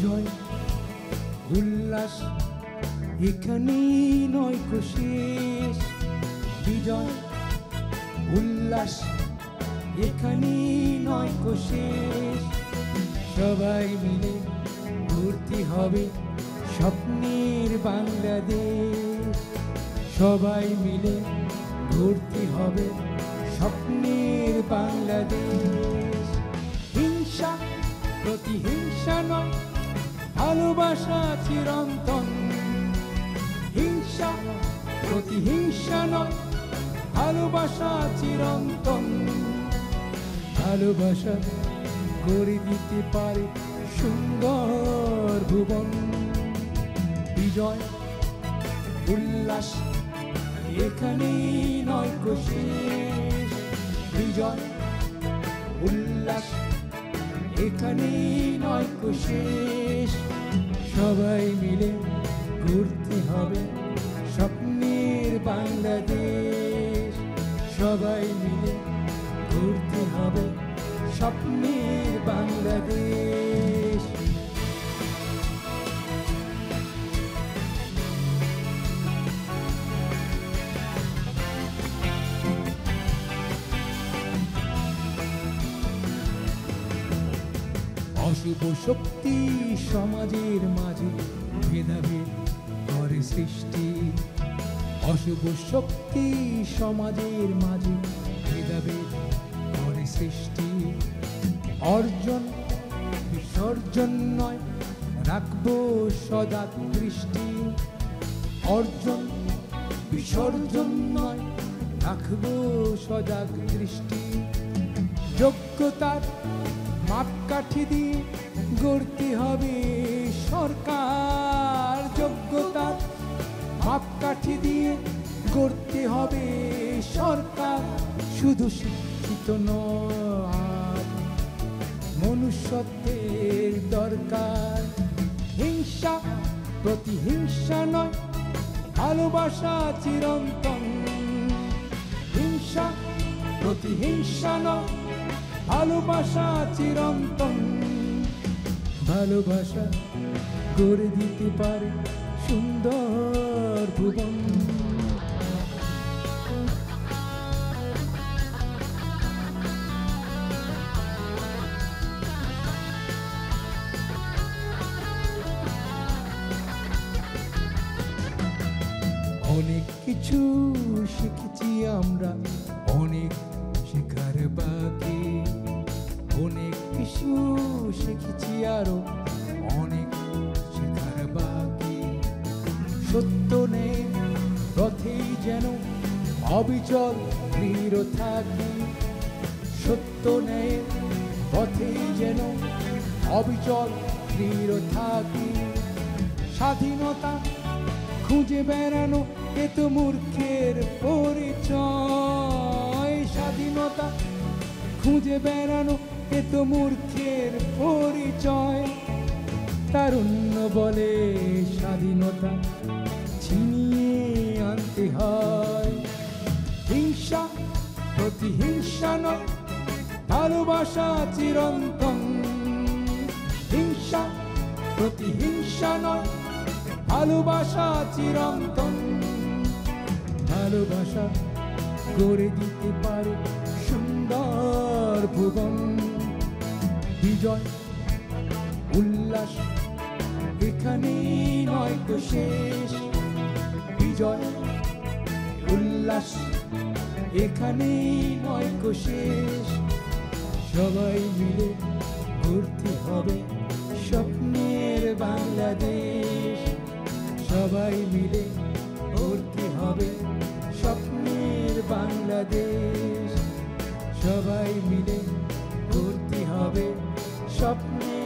বিজয় উল্লাস এখানেই নয়কো শেষ। বিজয় উল্লাস এখানেই নয়কো শেষ। সবাই মিলে ভর্তি হবে স্বপ্নের বাংলাদেশ। সবাই মিলে ভর্তি হবে স্বপ্নের বাংলাদেশ। হিংসা প্রতিহিংসা নয়, ভালোবাসা চিরন্তন। হিংসা প্রতিহিংসা নয়, ভালোবাসা চিরন্তন। ভালোবাসা করে দিতে পারে সুন্দর ভুবন। বিজয় উল্লাস এখানেই নয়কো শেষ। বিজয় উল্লাস এখানেই নয়কো শেষ। সবাই মিলে ঘুরতে হবে স্বপ্নের বাংলাদেশ। সবাই মিলে ঘুরতে হবে স্বপ্নের বাংলাদেশ। অশুভ শক্তি সমাজের মাঝে ভেদাভেদ করে সৃষ্টি। অশুভ শক্তি সমাজের মাঝে ভেদাভেদ করে সৃষ্টি। অর্জন বিসর্জন নয়, রাখবো সদা দৃষ্টি। অর্জন বিসর্জন নয়, রাখবো সদা দৃষ্টি। যোগ্যতার মাপকাঠি দিয়ে গড়তে হবে সরকার। যোগ্যতার মাপকাঠি দিয়ে গড়তে হবে সরকার। শুধু শিক্ষিত নয়, মনুষ্যত্বের দরকার। হিংসা প্রতিহিংসা নয়, ভালোবাসা চিরন্তন। হিংসা প্রতিহিংসা নয়, ভালোবাসা চিরন্তন। ভালোবাসা গড়ে দিতে পারে সুন্দর ভুবন। অনেক কিছু শিখেছি আমরা, অনেক শেখার বাকি। অনেক কিছু শিখেছি আরো, অনেক শেখার বাকি। সত্য নেই পথেই যেন অবিচল দৃঢ় থাকি। সত্য নেই পথেই যেন অবিচল দৃঢ় থাকি। স্বাধীনতা খুঁজে বেড়ানো এ তো মূর্খের পরিচয়। স্বাধীনতা খুঁজে বেড়ানো এ তো মূর্খের পরিচয়। তারুণ্য বলে স্বাধীনতা ছিনিয়ে আনতে হয়। হিংসা প্রতিহিংসা নয়, ভালোবাসা চিরন্তন। হিংসা প্রতিহিংসা নয়, ভালোবাসা চিরন্তন। ভালোবাসা গড়ে দিতে পারে সুন্দর ভুবন। বিজয় উল্লাস এখানেই নয়কো শেষ। বিজয় উল্লাস এখানেই নয়কো শেষ। সবাই মিলে ঘুরতে হবে স্বপ্নের বাংলাদেশ। সবাই মিলে ঘুরতে হবে স্বপ্নের বাংলাদেশ। সবাই মিলে ঘুরতে হবে স্বপ্নের